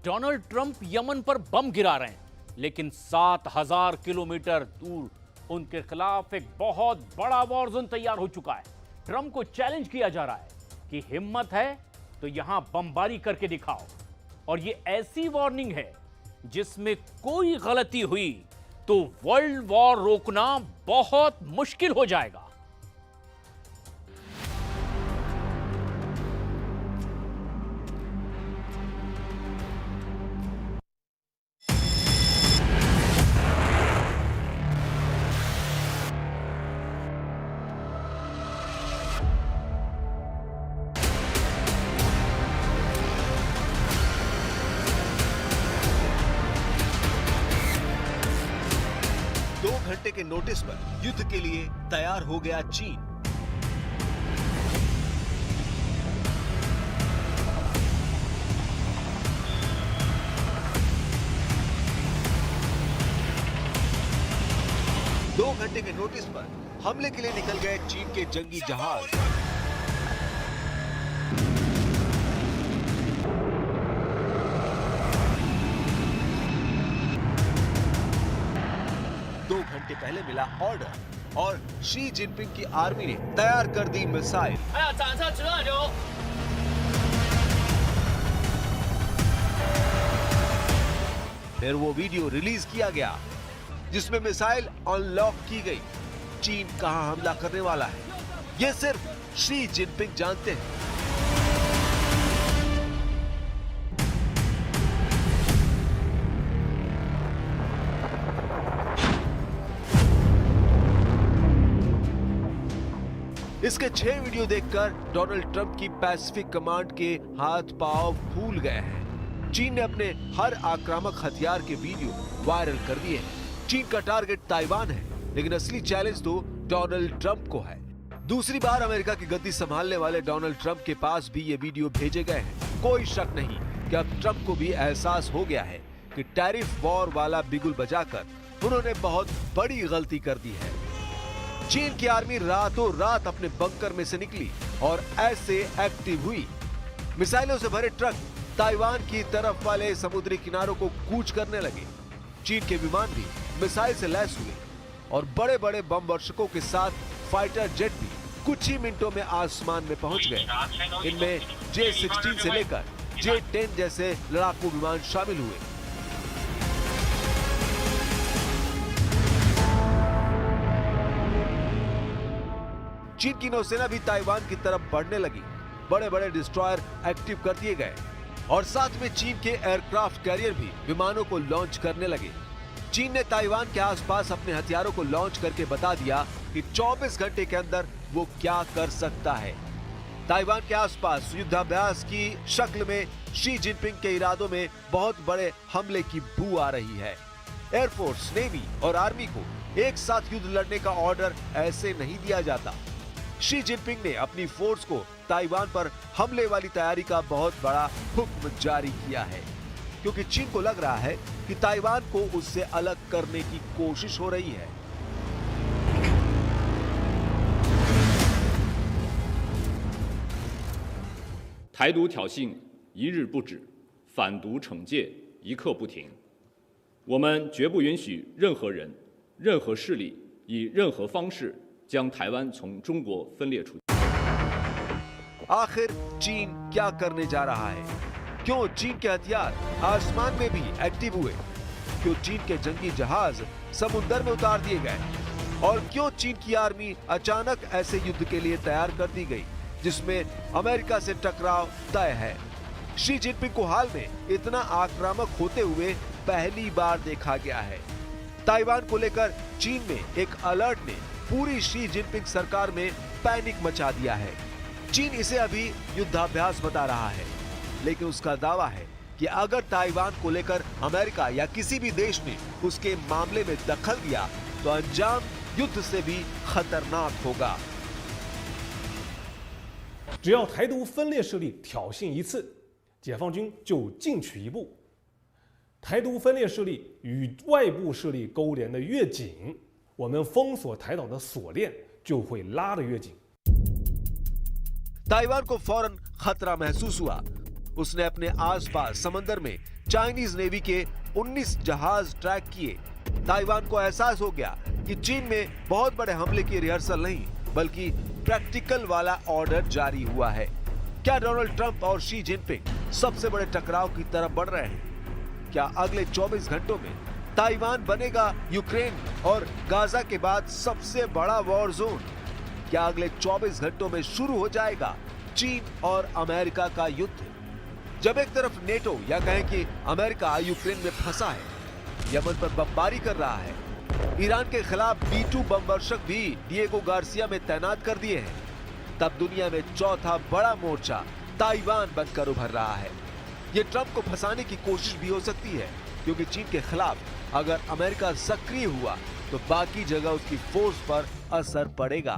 Donald Trump Yemen पर बम गिरा रहे हैं, लेकिन 7000 किलोमीटर दूर उनके खिलाफ एक बहुत बड़ा वॉर जोन तैयार हो चुका है। ट्रंप को चैलेंज किया जा रहा है कि हिम्मत है तो यहां बमबारी करके दिखाओ। और यह ऐसी वार्निंग है जिसमें कोई गलती हुई तो वर्ल्ड वॉर रोकना बहुत मुश्किल हो जाएगा। घंटे के नोटिस पर युद्ध के लिए तैयार हो गया चीन। दो घंटे के नोटिस पर हमले के लिए निकल गए चीन के जंगी जहाज। घंटे पहले मिला ऑर्डर और शी जिनपिंग की आर्मी ने तैयार कर दी मिसाइल। फिर वो वीडियो रिलीज किया गया जिसमें मिसाइल अनलॉक की गई। चीन कहां हमला करने वाला है ये सिर्फ शी जिनपिंग जानते हैं। इसके 6 वीडियो देखकर डोनाल्ड ट्रंप की पैसिफिक कमांड के हाथ पांव फूल गए हैं। चीन ने अपने हर आक्रामक हथियार के वीडियो वायरल कर दिए हैं। चीन का टारगेट ताइवान है, लेकिन असली चैलेंज तो डोनाल्ड ट्रंप को है। दूसरी बार अमेरिका की गद्दी संभालने वाले डोनाल्ड ट्रंप के पास भी ये वीडियो भेजे गए हैं। कोई शक नहीं कि अब ट्रंप को भी एहसास हो गया है कि टैरिफ वॉर वाला बिगुल बजाकर उन्होंने बहुत बड़ी गलती कर दी है। चीन की आर्मी रातों रात अपने बंकर में से निकली और ऐसे एक्टिव हुई। मिसाइलों से भरे ट्रक ताइवान की तरफ वाले समुद्री किनारों को कूच करने लगे। चीन के विमान भी मिसाइल से लैस हुए और बड़े बड़े बम वर्षकों के साथ फाइटर जेट भी कुछ ही मिनटों में आसमान में पहुंच गए। इनमें J-16 से लेकर J-10 जैसे लड़ाकू विमान शामिल हुए। चीन की नौसेना भी ताइवान की तरफ बढ़ने लगी। बड़े बड़े डिस्ट्रॉयर एक्टिव कर दिए गए और साथ में चीन के एयरक्राफ्ट कैरियर भी विमानों को लॉन्च करने लगे। चीन ने ताइवान के आसपास अपने हथियारों को लॉन्च करके बता दिया कि 24 घंटे के अंदर वो क्या कर सकता है। ताइवान के आसपास युद्धाभ्यास की शक्ल में शी जिनपिंग के इरादों में बहुत बड़े हमले की बू आ रही है। एयरफोर्स, नेवी और आर्मी को एक साथ युद्ध लड़ने का ऑर्डर ऐसे नहीं दिया जाता। शी जिनपिंग ने अपनी फोर्स को ताइवान पर हमले वाली तैयारी का बहुत बड़ा हुक्म जारी किया है, क्योंकि चीन को लग रहा है कि ताइवान को उससे अलग करने की कोशिश हो रही है। 台独挑衅一日不止，反独惩戒一刻不停。我们绝不允许任何人、任何势力以任何方式将台湾从中国分裂出去。 आखिर चीन क्या करने जा रहा है? क्यों चीन के हथियार आसमान में भी एक्टिव हुए? क्यों चीन के जंगी जहाज समुद्र में उतार दिए गए? और क्यों चीन की आर्मी अचानक ऐसे युद्ध के लिए तैयार कर दी गई जिसमें अमेरिका से टकराव तय है? शी जिनपिंग को हाल में इतना आक्रामक होते हुए पहली बार देखा गया है। ताइवान को लेकर चीन में एक अलर्ट ने पूरी शी जिनपिंग सरकार में पैनिक मचा दिया है। चीन इसे अभी युद्धाभ्यास बता रहा है, लेकिन उसका दावा है कि अगर ताइवान को लेकर अमेरिका या किसी भी देश ने उसके मामले में दखल दिया तो अंजाम युद्ध से भी खतरनाक होगा। 只要台独分裂势力挑衅一次，解放军就进取一步。台独分裂势力与外部势力勾连的越紧，我们封锁台岛的锁链就会拉得越紧。 ताइवान को फौरन खतरा महसूस हुआ उसने अपने आसपास समंदर में चाइनीज नेवी के 19 जहाज ट्रैक किए। ताइवान को एहसास हो गया कि चीन में बहुत बड़े हमले की रिहर्सल नहीं बल्कि प्रैक्टिकल वाला ऑर्डर जारी हुआ है। क्या डोनाल्ड ट्रंप और शी जिनपिंग सबसे बड़े टकराव की तरफ बढ़ रहे हैं? क्या अगले 24 घंटों में ताइवान बनेगा यूक्रेन और गाजा के बाद सबसे बड़ा वॉर जोन? क्या अगले 24 घंटों में शुरू हो जाएगा चीन और अमेरिका का युद्ध? जब एक तरफ नेटो या कहें कि अमेरिका यूक्रेन में फंसा है, यमन पर बमबारी कर रहा है, ईरान के खिलाफ B-2 बम वर्षक भी डिएगो गार्सिया में तैनात कर दिए हैं, तब दुनिया में चौथा बड़ा मोर्चा ताइवान बनकर उभर रहा है। ये ट्रंप को फंसाने की कोशिश भी हो सकती है, क्योंकि चीन के खिलाफ अगर अमेरिका सक्रिय हुआ तो बाकी जगह उसकी फोर्स पर असर पड़ेगा।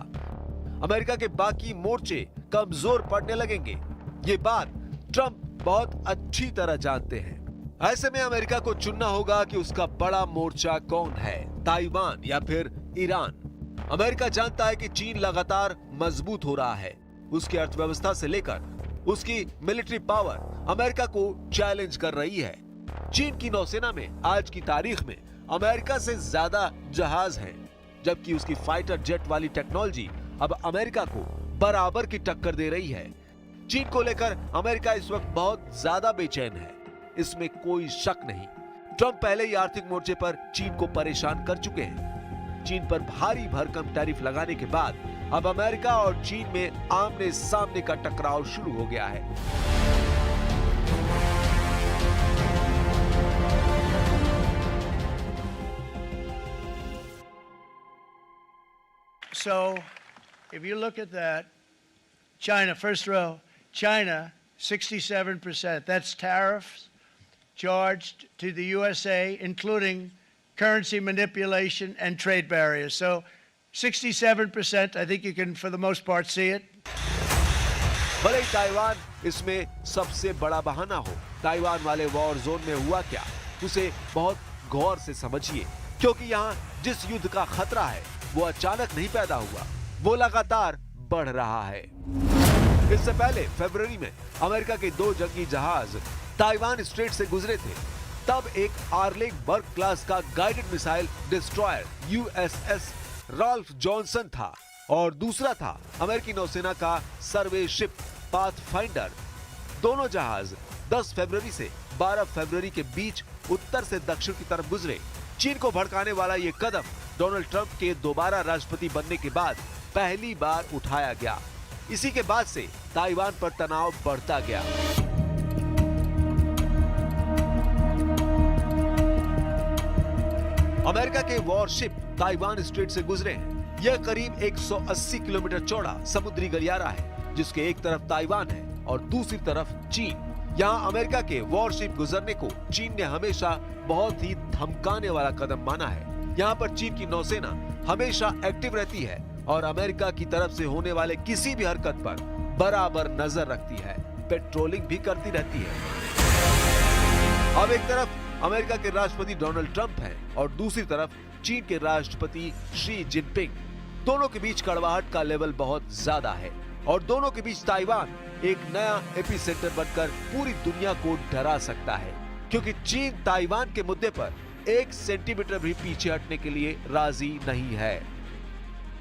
अमेरिका के बाकी मोर्चे कमजोर पड़ने लगेंगे। ये बात ट्रंप बहुत अच्छी तरह जानते हैं। ऐसे में अमेरिका को चुनना होगा कि उसका बड़ा मोर्चा कौन है, ताइवान या फिर ईरान। अमेरिका जानता है कि चीन लगातार मजबूत हो रहा है। उसकी अर्थव्यवस्था से लेकर उसकी मिलिट्री पावर अमेरिका को चैलेंज कर रही है। चीन की नौसेना में आज की तारीख में अमेरिका से ज्यादा जहाज हैं, जबकि उसकी फाइटर जेट वाली टेक्नोलॉजी अब अमेरिका को बराबर की टक्कर दे रही है। चीन को लेकर अमेरिका इस वक्त बहुत ज्यादा बेचैन है, इसमें कोई शक नहीं। ट्रंप पहले ही आर्थिक मोर्चे पर चीन को परेशान कर चुके हैं। चीन पर भारी भरकम टैरिफ लगाने के बाद अब अमेरिका और चीन में आमने सामने का टकराव शुरू हो गया है। So, if you look at that, China, first row, China, 67%. That's tariffs charged to the USA, including currency manipulation and trade barriers. So 67%, I think you can, for the most part, see it. भले ही Taiwan इसमें सबसे बड़ा बहाना हो, Taiwan वाले war zone में हुआ क्या, उसे बहुत गौर से समझिए, क्योंकि यहाँ जिस युद्ध का खतरा है वो अचानक नहीं पैदा हुआ, वो लगातार बढ़ रहा है। इससे पहले फरवरी में अमेरिका के 2 जंगी जहाज ताइवान स्ट्रेट से गुजरे थे। तब एक आर्लेग बर्ग क्लास का guided missile destroyer USS Ralph Johnson था और दूसरा था अमेरिकी नौसेना का सर्वे शिप पाथफाइंडर। दोनों जहाज 10 फरवरी से 12 फरवरी के बीच उत्तर से दक्षिण की तरफ गुजरे। चीन को भड़काने वाला ये कदम डोनाल्ड ट्रंप के दोबारा राष्ट्रपति बनने के बाद पहली बार उठाया गया। इसी के बाद से ताइवान पर तनाव बढ़ता गया। अमेरिका के वॉरशिप ताइवान स्ट्रेट से गुजरे हैं। यह करीब 180 किलोमीटर चौड़ा समुद्री गलियारा है, जिसके एक तरफ ताइवान है और दूसरी तरफ चीन। यहाँ अमेरिका के वॉरशिप गुजरने को चीन ने हमेशा बहुत ही धमकाने वाला कदम माना है। यहाँ पर चीन की नौसेना हमेशा एक्टिव रहती है और अमेरिका की तरफ से होने वाले किसी भी हरकत पर बराबर नजर रखती है, पेट्रोलिंग भी करती रहती है। अब एक तरफ अमेरिका के राष्ट्रपति डोनाल्ड ट्रंप हैं और दूसरी तरफ चीन के राष्ट्रपति शी जिनपिंग। दोनों के बीच कड़वाहट का लेवल बहुत ज्यादा है और दोनों के बीच ताइवान एक नया एपिसेंटर बनकर पूरी दुनिया को डरा सकता है, क्योंकि चीन ताइवान के मुद्दे पर 1 सेंटीमीटर भी पीछे हटने के लिए राजी नहीं है।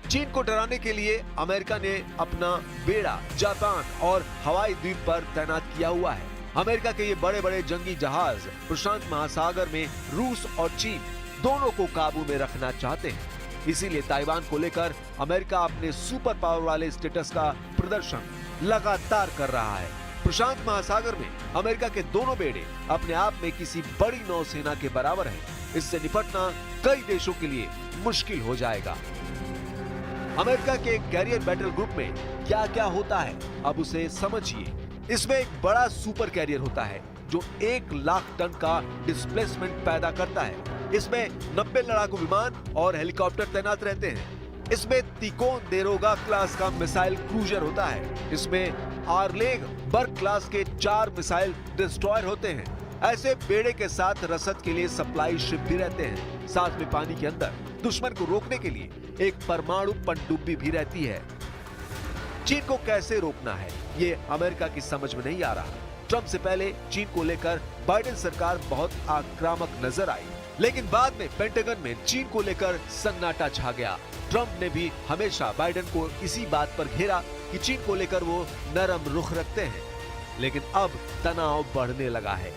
चीन को डराने के लिए अमेरिका ने अपना बेड़ा जापान और हवाई द्वीप पर तैनात किया हुआ है। अमेरिका के ये बड़े बड़े जंगी जहाज प्रशांत महासागर में रूस और चीन दोनों को काबू में रखना चाहते हैं। इसीलिए ताइवान को लेकर अमेरिका अपने सुपर पावर वाले स्टेटस का प्रदर्शन लगातार कर रहा है। प्रशांत महासागर में अमेरिका के दोनों बेड़े अपने आप में किसी बड़ी नौसेना के बराबर हैं। इससे निपटना कई देशों के लिए मुश्किल हो जाएगा। अमेरिका के कैरियर बैटल ग्रुप में क्या क्या होता है, अब उसे समझिए। इसमें एक बड़ा सुपर कैरियर होता है जो 1 लाख टन का डिस्प्लेसमेंट पैदा करता है। इसमें 90 लड़ाकू विमान और हेलीकॉप्टर तैनात रहते हैं। इसमें तिकोन देरोगा क्लास का मिसाइल क्रूजर होता है। इसमें आर्लेग बर्ग क्लास के 4 मिसाइल डिस्ट्रॉयर होते हैं। ऐसे बेड़े के साथ रसद के लिए सप्लाई शिप भी रहते हैं। साथ में पानी के अंदर दुश्मन को रोकने के लिए एक परमाणु पनडुब्बी भी रहती है। चीन को कैसे रोकना है, ये अमेरिका की समझ में नहीं आ रहा। ट्रंप से पहले चीन को लेकर बाइडेन सरकार बहुत आक्रामक नजर आई, लेकिन बाद में पेंटागन में चीन को लेकर सन्नाटा छा गया। ट्रंप ने भी हमेशा बाइडेन को इसी बात पर घेरा कि चीन को लेकर वो नरम रुख रखते हैं, लेकिन अब तनाव बढ़ने लगा है।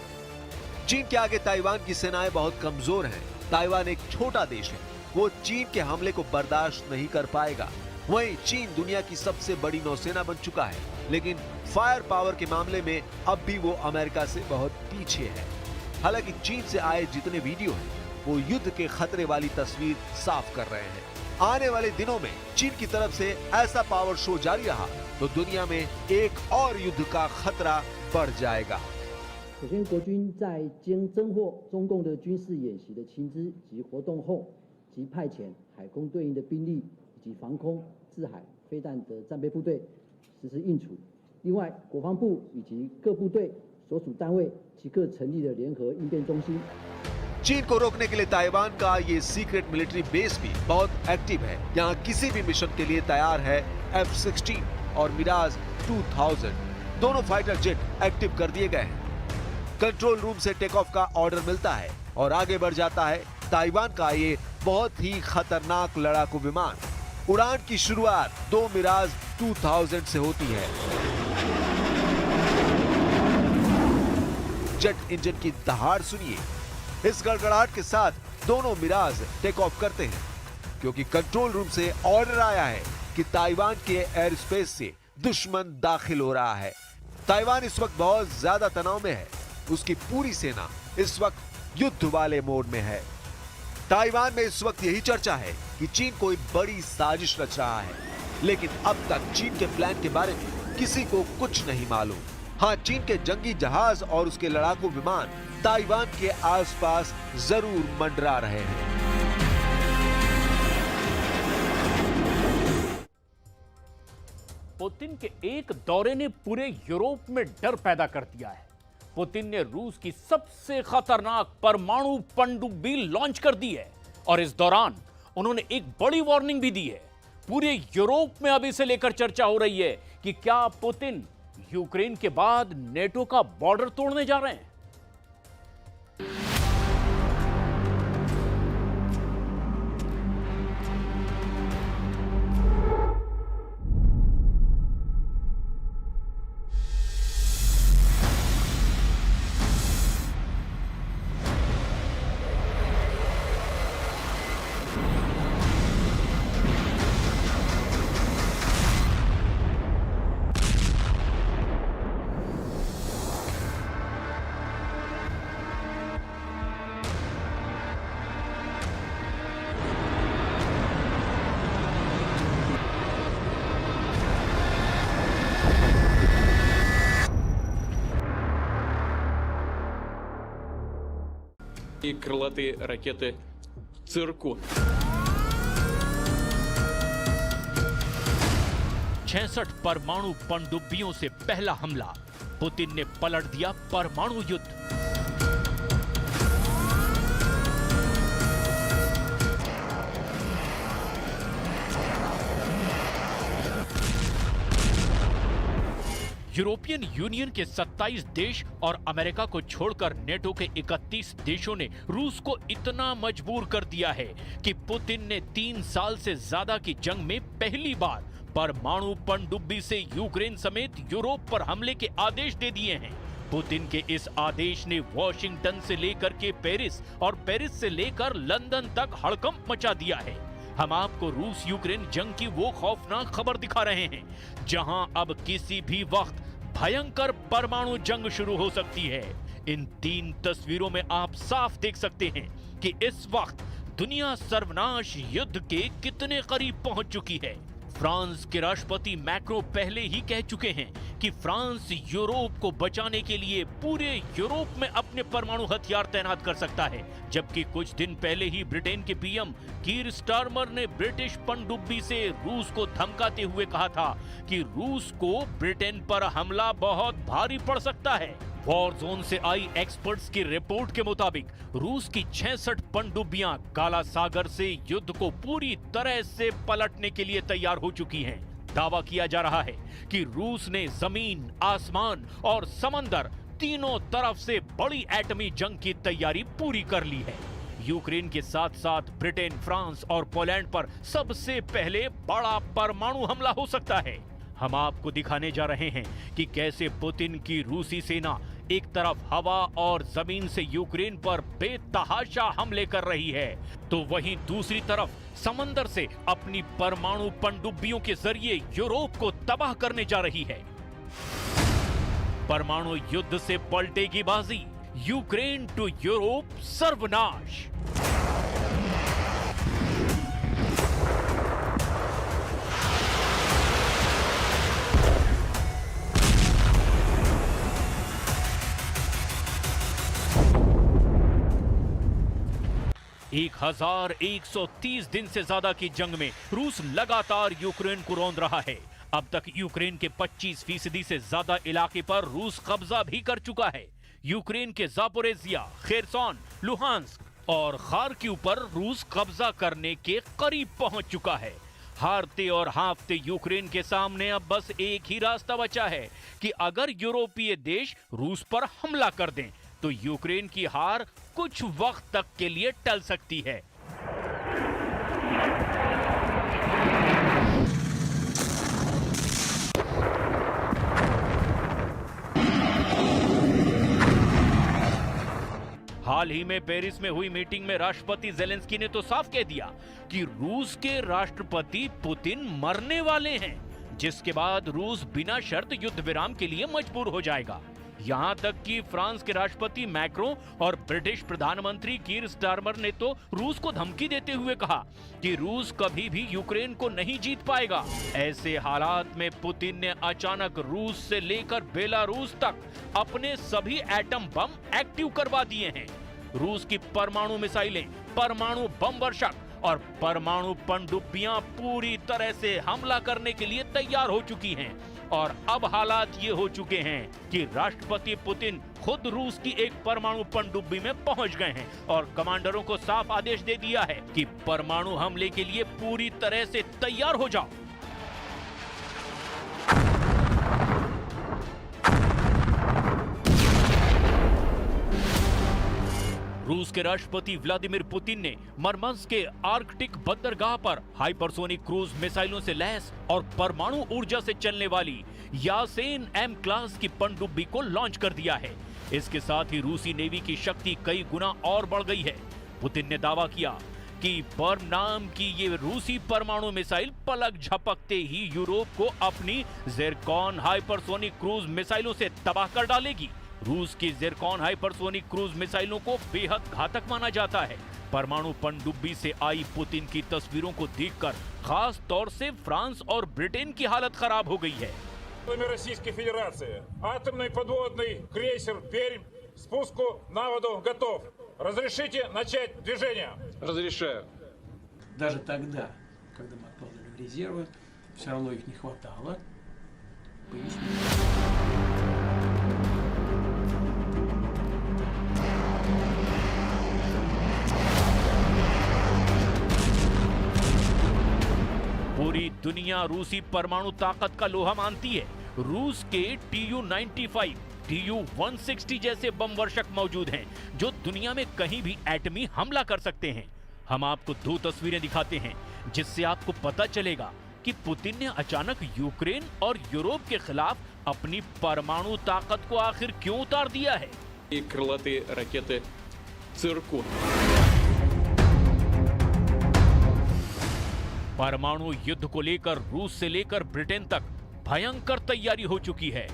चीन के आगे ताइवान की सेनाएं बहुत कमजोर हैं। ताइवान एक छोटा देश है, वो चीन के हमले को बर्दाश्त नहीं कर पाएगा। वहीं चीन दुनिया की सबसे बड़ी नौसेना बन चुका है, लेकिन फायर पावर के मामले में अब भी वो अमेरिका से बहुत पीछे है। हालांकि चीन से आए जितने वीडियो हैं, वो युद्ध के खतरे वाली तस्वीर साफ कर रहे हैं। आने वाले दिनों में चीन की तरफ से ऐसा पावर शो जारी रहा तो दुनिया में एक और युद्ध का खतरा बढ़ जाएगा। 首先，国军在经侦获中共的军事演习的情资及活动后，即派遣海空对应的兵力以及防空、制海、飞弹的战备部队实施应处。另外，国防部以及各部队所属单位即刻成立了联合应变中心。 चीन को रोकने के लिए ताइवान का ये सीक्रेट मिलिट्री बेस भी बहुत एक्टिव है। यहाँ किसी भी मिशन के लिए तैयार है F-16 और मिराज 2000 दोनों फाइटर जेट एक्टिव कर दिए गए हैं। कंट्रोल रूम से टेक ऑफ का ऑर्डर मिलता है और आगे बढ़ जाता है ताइवान का ये बहुत ही खतरनाक लड़ाकू विमान। उड़ान की शुरुआत 2 मिराज 2000 से होती है। जेट इंजन की दहाड़ सुनिए। इस गड़गड़ाहट के साथ दोनों मिराज टेक ऑफ करते हैं, क्योंकि कंट्रोल रूम से ऑर्डर आया है कि ताइवान के एयर स्पेस से दुश्मन दाखिल हो रहा है। ताइवान इस वक्त बहुत ज्यादा तनाव में है। उसकी पूरी सेना इस वक्त युद्ध वाले मोड में है। ताइवान में इस वक्त यही चर्चा है कि चीन कोई बड़ी साजिश रच रहा है, लेकिन अब तक चीन के प्लान के बारे में किसी को कुछ नहीं मालूम। हाँ, चीन के जंगी जहाज और उसके लड़ाकू विमान ताइवान के आसपास जरूर मंडरा रहे हैं। पुतिन के एक दौरे ने पूरे यूरोप में डर पैदा कर दिया है। पुतिन ने रूस की सबसे खतरनाक परमाणु पनडुब्बी लॉन्च कर दी है और इस दौरान उन्होंने एक बड़ी वार्निंग भी दी है। पूरे यूरोप में अब इसे लेकर चर्चा हो रही है कि क्या पुतिन यूक्रेन के बाद नेटो का बॉर्डर तोड़ने जा रहे हैं। И крылатые ракеты «Циркон». 66 परमाणु पनडुब्बियों से पहला हमला। पुतिन ने पलट दिया परमाणु युद्ध। यूरोपियन यूनियन के 27 देश और अमेरिका को छोड़कर नेटो के 31 देशों ने रूस को इतना मजबूर कर दिया है कि पुतिन ने 3 साल से ज्यादा की जंग में पहली बार परमाणु पनडुब्बी से यूक्रेन समेत यूरोप पर हमले के आदेश दे दिए हैं। पुतिन के इस आदेश ने वॉशिंगटन से लेकर के पेरिस और पेरिस से लेकर लंदन तक हड़कंप मचा दिया है। हम आपको रूस यूक्रेन जंग की वो खौफनाक खबर दिखा रहे हैं जहां अब किसी भी वक्त भयंकर परमाणु जंग शुरू हो सकती है। इन 3 तस्वीरों में आप साफ देख सकते हैं कि इस वक्त दुनिया सर्वनाश युद्ध के कितने करीब पहुंच चुकी है। फ्रांस के राष्ट्रपति मैक्रो पहले ही कह चुके हैं कि फ्रांस यूरोप को बचाने के लिए पूरे यूरोप में अपने परमाणु हथियार तैनात कर सकता है, जबकि कुछ दिन पहले ही ब्रिटेन के पीएम कीर स्टारमर ने ब्रिटिश पनडुब्बी से रूस को धमकाते हुए कहा था कि रूस को ब्रिटेन पर हमला बहुत भारी पड़ सकता है। वॉर जोन से आई एक्सपर्ट्स की रिपोर्ट के मुताबिक रूस की 66 पनडुब्बियां काला सागर से युद्ध को पूरी तरह से पलटने के लिए तैयार हो चुकी हैं। दावा किया जा रहा है कि रूस ने जमीन, आसमान और समंदर तीनों तरफ से बड़ी एटमी जंग की तैयारी पूरी कर ली है। यूक्रेन के साथ साथ ब्रिटेन, फ्रांस और पोलैंड पर सबसे पहले बड़ा परमाणु हमला हो सकता है। हम आपको दिखाने जा रहे हैं कि कैसे पुतिन की रूसी सेना एक तरफ हवा और जमीन से यूक्रेन पर बेतहाशा हमले कर रही है, तो वहीं दूसरी तरफ समंदर से अपनी परमाणु पनडुब्बियों के जरिए यूरोप को तबाह करने जा रही है। परमाणु युद्ध से पलटेगी बाजी, यूक्रेन टू यूरोप सर्वनाश। एक 1130 दिन से ज्यादा की जंग में रूस लगातार यूक्रेन को रौंद रहा है। अब तक यूक्रेन के 25% से ज्यादा इलाके पर रूस कब्जा भी कर चुका है। यूक्रेन के जापोरेजिया, खेरसोन, लुहांस्क और खार्किव पर रूस कब्जा करने के करीब पहुंच चुका है। हारते और हाँफते यूक्रेन के सामने अब बस एक ही रास्ता बचा है कि अगर यूरोपीय देश रूस पर हमला कर दें तो यूक्रेन की हार कुछ वक्त तक के लिए टल सकती है। हाल ही में पेरिस में हुई मीटिंग में राष्ट्रपति जेलेंस्की ने तो साफ कह दिया कि रूस के राष्ट्रपति पुतिन मरने वाले हैं, जिसके बाद रूस बिना शर्त युद्ध विराम के लिए मजबूर हो जाएगा। यहां तक कि फ्रांस के राष्ट्रपति मैक्रों और ब्रिटिश प्रधानमंत्री कीर स्टारमर ने तो रूस को धमकी देते हुए कहा कि रूस कभी भी यूक्रेन को नहीं जीत पाएगा। ऐसे हालात में पुतिन ने अचानक रूस से लेकर बेलारूस तक अपने सभी एटम बम एक्टिव करवा दिए हैं। रूस की परमाणु मिसाइलें, परमाणु बम वर्षक और परमाणु पनडुब्बियां पूरी तरह से हमला करने के लिए तैयार हो चुकी हैं। और अब हालात ये हो चुके हैं कि राष्ट्रपति पुतिन खुद रूस की एक परमाणु पनडुब्बी में पहुंच गए हैं और कमांडरों को साफ आदेश दे दिया है कि परमाणु हमले के लिए पूरी तरह से तैयार हो जाओ। रूस के राष्ट्रपति व्लादिमीर पुतिन ने मरमंस्क के आर्कटिक बंदरगाह पर हाइपरसोनिक क्रूज मिसाइलों से लैस और परमाणु ऊर्जा से चलने वाली यासेन एम क्लास की पनडुब्बी को लॉन्च कर दिया है। इसके साथ ही रूसी नेवी की शक्ति कई गुना और बढ़ गई है। पुतिन ने दावा किया कि पर्म नाम की ये रूसी परमाणु मिसाइल पलक झपकते ही यूरोप को अपनी ज़िरकॉन हाइपरसोनिक क्रूज मिसाइलों से तबाह कर डालेगी। रूस की ज़िरकॉन हाइपरसोनिक क्रूज मिसाइलों को बेहद घातक माना जाता है। परमाणु पनडुब्बी से आई पुतिन की तस्वीरों को देखकर खास तौर से फ्रांस और ब्रिटेन की हालत खराब हो गई है। Российской Федерации. Атомный подводный крейсер «Пермь» спуску на воду готов. Разрешите начать движение? Разрешаю. Даже тогда, когда мы откладывали резервы, все равно их не хватало. पूरी दुनिया रूसी परमाणु ताकत का लोहा मानती है। रूस के Tu-95, Tu-160 जैसे बम वर्षक मौजूद हैं जो दुनिया में कहीं भी एटमी हमला कर सकते हैं। हम आपको दो तस्वीरें दिखाते हैं जिससे आपको पता चलेगा कि पुतिन ने अचानक यूक्रेन और यूरोप के खिलाफ अपनी परमाणु ताकत को आखिर क्यों उतार दिया है। И крылатые ракеты «Циркон». परमाणु युद्ध को लेकर रूस से लेकर ब्रिटेन तक भयंकर तैयारी हो चुकी है।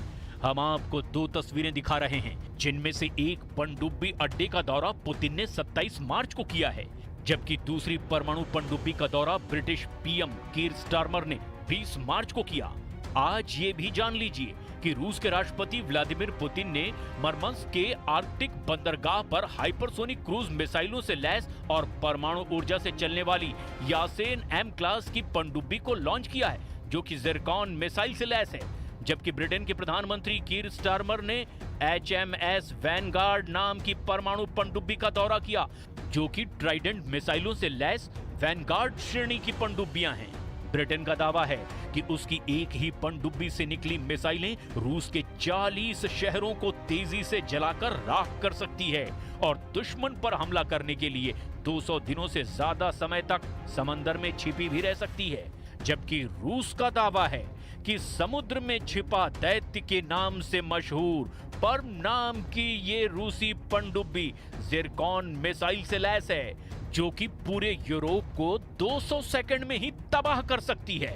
हम आपको दो तस्वीरें दिखा रहे हैं जिनमें से एक पनडुब्बी अड्डे का दौरा पुतिन ने 27 मार्च को किया है, जबकि दूसरी परमाणु पनडुब्बी का दौरा ब्रिटिश पीएम कीर स्टारमर ने 20 मार्च को किया। आज ये भी जान लीजिए कि रूस के राष्ट्रपति व्लादिमीर पुतिन ने मरमंस्क के आर्कटिक बंदरगाह पर हाइपरसोनिक क्रूज मिसाइलों से लैस और परमाणु ऊर्जा से चलने वाली यासेन एम क्लास की पनडुब्बी को लॉन्च किया है, जो कि ज़िरकॉन मिसाइल से लैस है। जबकि ब्रिटेन के प्रधानमंत्री कीर स्टारमर ने HMS वैनगार्ड नाम की परमाणु पनडुब्बी का दौरा किया, जो कि ट्राइडेंट मिसाइलों से लैस वैनगार्ड श्रेणी की पनडुब्बियां हैं। ब्रिटेन का दावा है कि उसकी एक ही पनडुब्बी से निकली मिसाइलें रूस के 40 शहरों को तेजी से जलाकर राख कर सकती है और दुश्मन पर हमला करने के लिए 200 दिनों से ज्यादा समय तक समंदर में छिपी भी रह सकती है। जबकि रूस का दावा है कि समुद्र में छिपा दैत्य के नाम से मशहूर पर्म नाम की ये रूसी पनडुब्बी जिरकॉन मिसाइल से लैस है, जो कि पूरे यूरोप को 200 सेकंड में ही तबाह कर सकती है।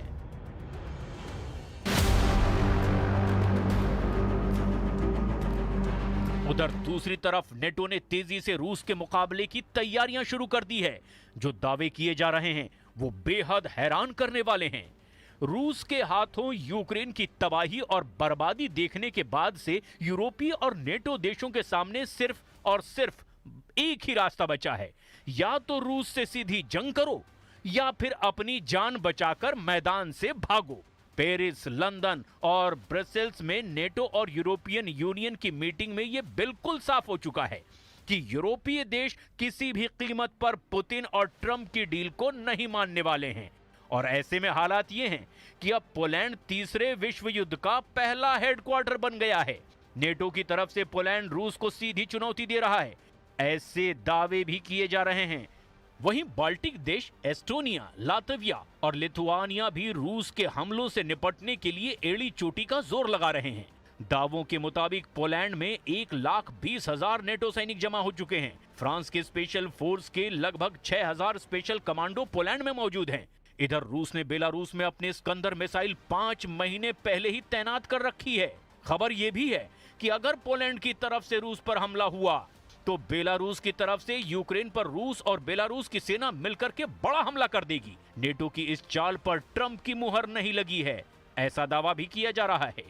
उधर दूसरी तरफ नेटो ने तेजी से रूस के मुकाबले की तैयारियां शुरू कर दी है। जो दावे किए जा रहे हैं वो बेहद हैरान करने वाले हैं। रूस के हाथों यूक्रेन की तबाही और बर्बादी देखने के बाद से यूरोपीय और नेटो देशों के सामने सिर्फ और सिर्फ एक ही रास्ता बचा है, या तो रूस से सीधी जंग करो या फिर अपनी जान बचाकर मैदान से भागो। पेरिस, लंदन और ब्रसेल्स में नेटो और यूरोपियन यूनियन की मीटिंग में यह बिल्कुल साफ हो चुका है कि यूरोपीय देश किसी भी कीमत पर पुतिन और ट्रंप की डील को नहीं मानने वाले हैं। और ऐसे में हालात ये हैं कि अब पोलैंड तीसरे विश्व युद्ध का पहला हेडक्वार्टर बन गया है। नेटो की तरफ से पोलैंड रूस को सीधी चुनौती दे रहा है, ऐसे दावे भी किए जा रहे हैं। वहीं बाल्टिक देश एस्टोनिया, लातविया और लिथुआनिया भी रूस के हमलों से निपटने के लिए एड़ी चोटी का जोर लगा रहे हैं। दावों के मुताबिक पोलैंड में 1,20,000 नेटो सैनिक जमा हो चुके हैं। फ्रांस के स्पेशल फोर्स के लगभग 6,000 स्पेशल कमांडो पोलैंड में मौजूद हैं। इधर रूस ने बेलारूस में अपने स्कंदर मिसाइल 5 महीने पहले ही तैनात कर रखी है। खबर यह भी है कि अगर पोलैंड की तरफ से रूस पर हमला हुआ तो बेलारूस की तरफ से यूक्रेन पर रूस और बेलारूस की सेना मिलकर के बड़ा हमला कर देगी। नेटो की इस चाल पर ट्रंप की मुहर नहीं लगी है, ऐसा दावा भी किया जा रहा है।